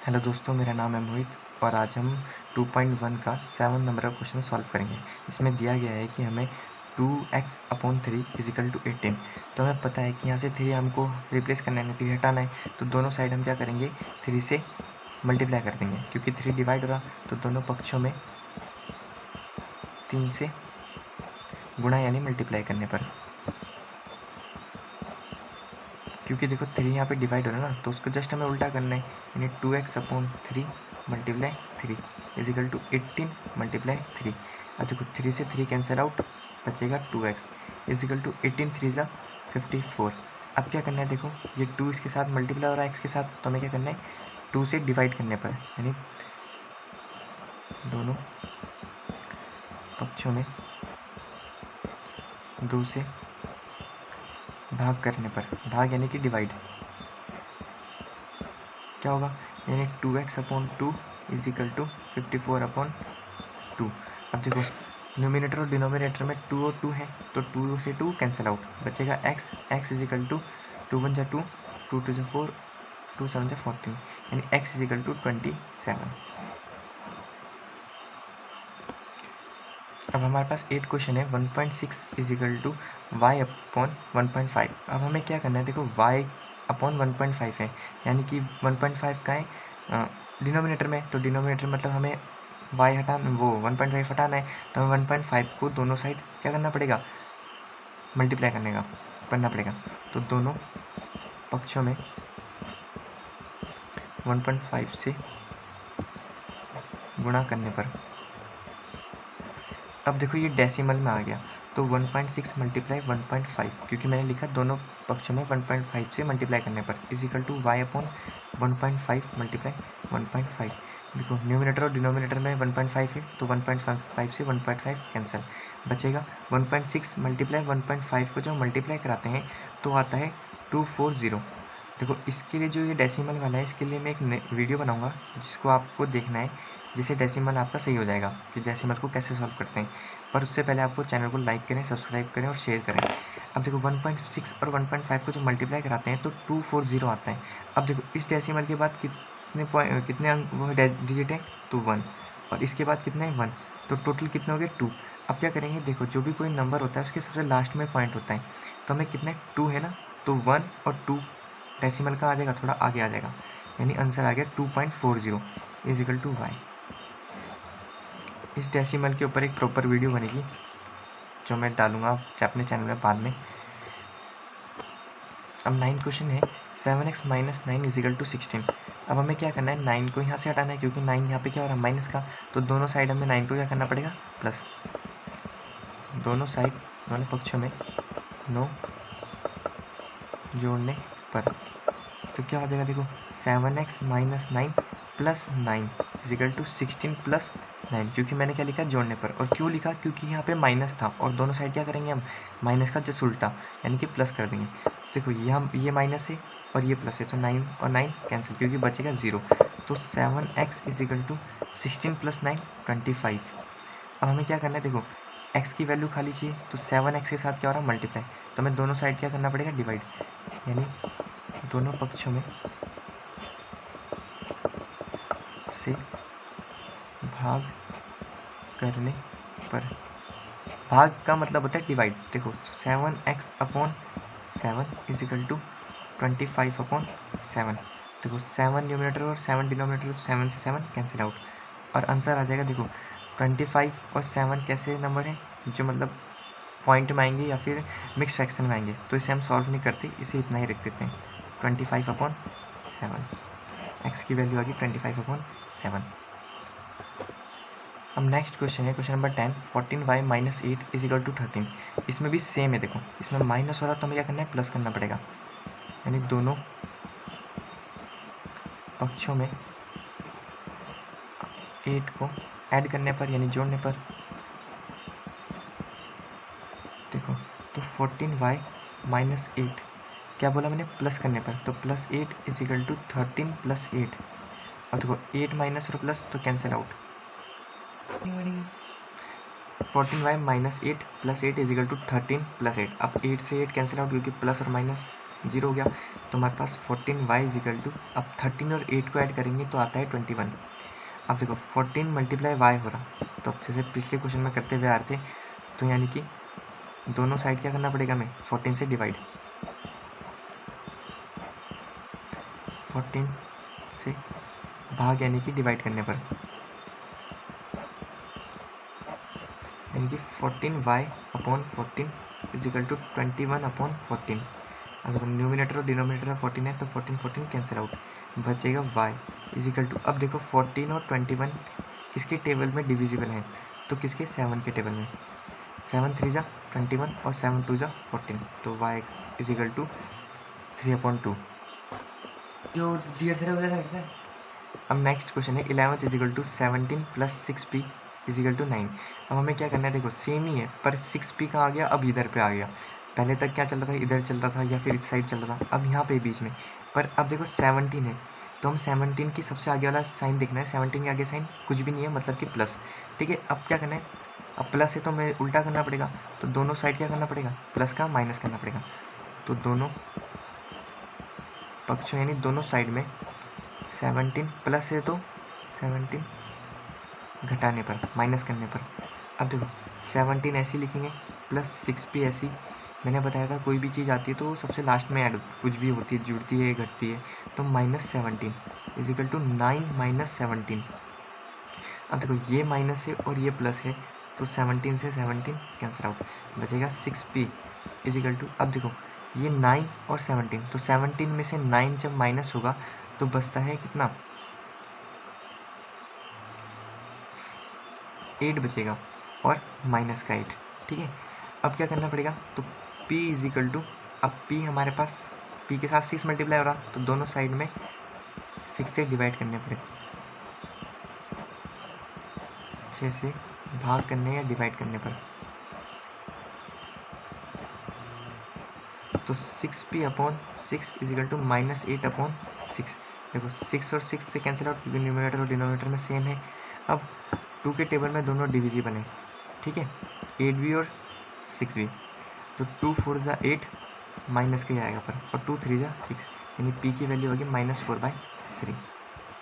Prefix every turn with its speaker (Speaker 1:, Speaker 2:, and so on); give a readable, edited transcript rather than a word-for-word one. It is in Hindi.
Speaker 1: हेलो दोस्तों, मेरा नाम है मोहित और आज हम 2.1 का 7 नंबर का क्वेश्चन सॉल्व करेंगे। इसमें दिया गया है कि हमें 2x/3 = 18। तो हमें पता है कि यहाँ से 3 हमको रिप्लेस करना है, 3 हटाना है। तो दोनों साइड हम क्या करेंगे, 3 से मल्टीप्लाई कर देंगे, क्योंकि 3 डिवाइड हो रहा तो दोनों पक्षों में 3 से गुणा यानी मल्टीप्लाई करने पर, क्योंकि देखो 3 यहाँ पे डिवाइड हो रहा है ना, तो उसको जस्ट हमें उल्टा करना है, यानी 2x/3 मल्टीप्लाई 3 = 18 मल्टीप्लाई 3। अब देखो 3 से 3 कैंसिल आउट, बचेगा 2x = 18 3 × 54। अब क्या करना है, देखो ये 2 इसके साथ मल्टीप्लाई हो रहा है x के साथ, तो हमें क्या करना है 2 से डिवाइड करने पर, यानी दोनों पक्षों में 2 से भाग करने पर, भाग यानी कि डिवाइड, क्या होगा, यानी 2x/2 = 54/2। अब देखो न्यूमिनेटर और डिनोमिनेटर में 2 और 2 है, तो 2 से 2 कैंसिल आउट, बचेगा x = 2 × 1 = 2, 2 × 2 = 4, 2 × 7 = 14, यानी x = 27। अब हमारे पास 8 क्वेश्चन है। 1.6 = y/1.5। अब हमें क्या करना है, देखो y/1.5 है, यानी कि 1.5 का है डिनोमिनेटर में, तो डिनोमिनेटर मतलब हमें y हटाना, वो 1.5 हटाना है, तो हमें 1.5 को दोनों साइड क्या करना पड़ेगा, मल्टीप्लाई करना पड़ेगा। तो दोनों पक्षों में 1.5 से गुणा करने पर, अब देखो ये डेसिमल में आ गया, तो 1.6 × 1.5, क्योंकि मैंने लिखा दोनों पक्षों में 1.5 से मल्टीप्लाई करने पर, = y/1.5 × 1.5। देखो न्यूमिनेटर और डिनोमिनेटर में 1.5 है, तो 1.5 से 1.5 कैंसिल, बचेगा 1.6 × 1.5 को जो मल्टीप्लाई कराते हैं तो आता है 240। देखो इसके लिए जो ये डेसिमल वाला है, इसके लिए मैं एक वीडियो बनाऊंगा जिसको आपको देखना है, जिससे डेसिमल आपका सही हो जाएगा कि डेसिमल को कैसे सॉल्व करते हैं। पर उससे पहले आपको चैनल को लाइक करें, सब्सक्राइब करें और शेयर करें। अब देखो 1.6 और 1.5 को जो मल्टीप्लाई कराते हैं तो 240 आता है। अब देखो इस डेसिमल के बाद कितने अंक वो डिजिट है, तो 1, और इसके बाद कितने हैं 1, तो टोटल कितने हो गए 2। अब क्या करेंगे, देखो जो भी कोई नंबर होता है उसके सबसे लास्ट में पॉइंट होता है, तो हमें कितने 2 है ना, तो 1 और 2 डेसिमल का आ जाएगा, थोड़ा आगे आ जाएगा, यानी आंसर आ गया 2.40 = y। इस डेसिमल के ऊपर एक प्रॉपर वीडियो बनेगी जो मैं डालूंगा अपने चैनल में बाद में। अब 9 क्वेश्चन है। 7x - 9 = 16। अब हमें क्या करना है, 9 को यहाँ से हटाना है, क्योंकि 9 यहाँ पे क्या हो रहा है माइनस का, तो दोनों साइड हमें 9 को क्या करना पड़ेगा प्लस, दोनों साइड दोनों पक्षों में 9 जोड़ने पर, तो क्या हो जाएगा, देखो 7x - 9 + 9 = 16 + 9, क्योंकि मैंने क्या लिखा जोड़ने पर, और क्यों लिखा, क्योंकि यहाँ पे माइनस था और दोनों साइड क्या करेंगे हम, माइनस का जस्ट उल्टा यानी कि प्लस कर देंगे। देखो ये माइनस है और ये प्लस है, तो 9 और 9 कैंसिल, क्योंकि बचेगा 0। तो 7x = 16 + 9 25। अब हमें क्या करना है, देखो x की वैल्यू खाली चाहिए, तो 7x के साथ क्या हो रहा है मल्टीप्लाई, तो हमें दोनों साइड क्या करना पड़ेगा डिवाइड, यानी दोनों पक्षों में से भाग करने पर, भाग का मतलब होता है डिवाइड। देखो 7x/7 = 25/7। देखो 7 न्यूमिनेटर और 7 डिनोमिनेटर, 7 से 7 कैंसिल आउट, और आंसर आ जाएगा। देखो 25 और 7 कैसे नंबर हैं, जो मतलब पॉइंट में आएंगे या फिर मिक्स फ्रैक्शन में आएंगे, तो इसे हम सॉल्व नहीं करते, इसे इतना ही रख देते हैं 25/7। एक्स की वैल्यू आ गई 25/7। अब नेक्स्ट क्वेश्चन है, क्वेश्चन नंबर 10। 14y - 8 = 13। इसमें भी सेम है, देखो इसमें माइनस हो रहा तो हमें क्या करना है प्लस करना पड़ेगा, यानी दोनों पक्षों में 8 को ऐड करने पर यानी जोड़ने पर, देखो तो 14y - 8 क्या बोला मैंने, प्लस करने पर, तो +8 = 13 + 8। और देखो 8 माइनस और प्लस तो कैंसिल आउट, 14y - 8 + 8 = 13 + 8। अब 8 से 8 कैंसिल आउट, क्योंकि प्लस और माइनस 0 हो गया। तो हमारे पास 14y इजिकल टू, अब 13 और 8 को ऐड करेंगे तो आता है 21। अब देखो 14 मल्टीप्लाई y हो रहा, तो अब जैसे पिछले क्वेश्चन में करते हुए आ रहे थे, तो यानी कि दोनों साइड क्या करना पड़ेगा हमें, 14 से डिवाइड, 14 से भाग यानी कि डिवाइड करने पर, यानी कि 14y upon 14 is equal to 21 upon 14। अगर न्यूमिनेटर और डिनोमिनेटर में 14 है तो 14 14 कैंसिल आउट, बचेगा y इजिकल टू, अब देखो 14 और 21 किसके टेबल में डिविजिबल हैं, तो किसके, 7 के टेबल में। 7 3 जा 21 और 7 2 जा 14, तो y इजिकल टू 3/2 जो डी से हो सकता है। अब नेक्स्ट क्वेश्चन है 11 equal to 17 plus 6p equal to 9। अब हमें क्या करना है, देखो सेम ही है पर 6p कहाँ आ गया, अब इधर पे आ गया। पहले तक क्या चल रहा था, इधर चल रहा था या फिर इस साइड चल रहा था, अब यहाँ पे बीच में। पर अब देखो 17 है, तो हम 17 की सबसे आगे वाला साइन देखना है, 17 के आगे साइन कुछ भी नहीं है, मतलब कि प्लस। ठीक है, अब क्या करना है, अब प्लस है तो हमें उल्टा करना पड़ेगा, तो दोनों साइड क्या करना पड़ेगा, प्लस का माइनस करना पड़ेगा। तो दोनों पक्षों यानी दोनों साइड में 17 प्लस है तो 17 घटाने पर, माइनस करने पर। अब देखो 17 ऐसी लिखेंगे प्लस 6p ऐसी। मैंने बताया था कोई भी चीज़ आती है तो सबसे लास्ट में ऐड कुछ भी होती है, जुड़ती है घटती है, तो -17 इजिकल टू 9 - 17। अब देखो ये माइनस है और ये प्लस है, तो 17 से 17 कैंसिल आउट, बचेगा 6p इजिकल टू, अब देखो ये 9 और 17, तो 17 में से 9 जब माइनस होगा तो बचता है कितना, 8 बचेगा और माइनस का 8। ठीक है, अब क्या करना पड़ेगा, तो p इजिकल टू, अब p हमारे पास p के साथ 6 मल्टीप्लाई हो रहा, तो दोनों साइड में 6 से डिवाइड करने पड़ेगा, 6 से भाग करने या डिवाइड करने पर। तो 6p अपॉन 6 इजिकल टू -8/6। देखो 6 और 6 से कैंसिल आउट क्योंकि न्यूमरेटर और डिनोमिनेटर में सेम है। अब 2 के टेबल में दोनों डिविजिबल हैं, ठीक है, 8b और 6b, तो 2 4 जा 8 माइनस के आएगा पर, और 2 3 जा 6, यानी p की वैल्यू होगी -4/3।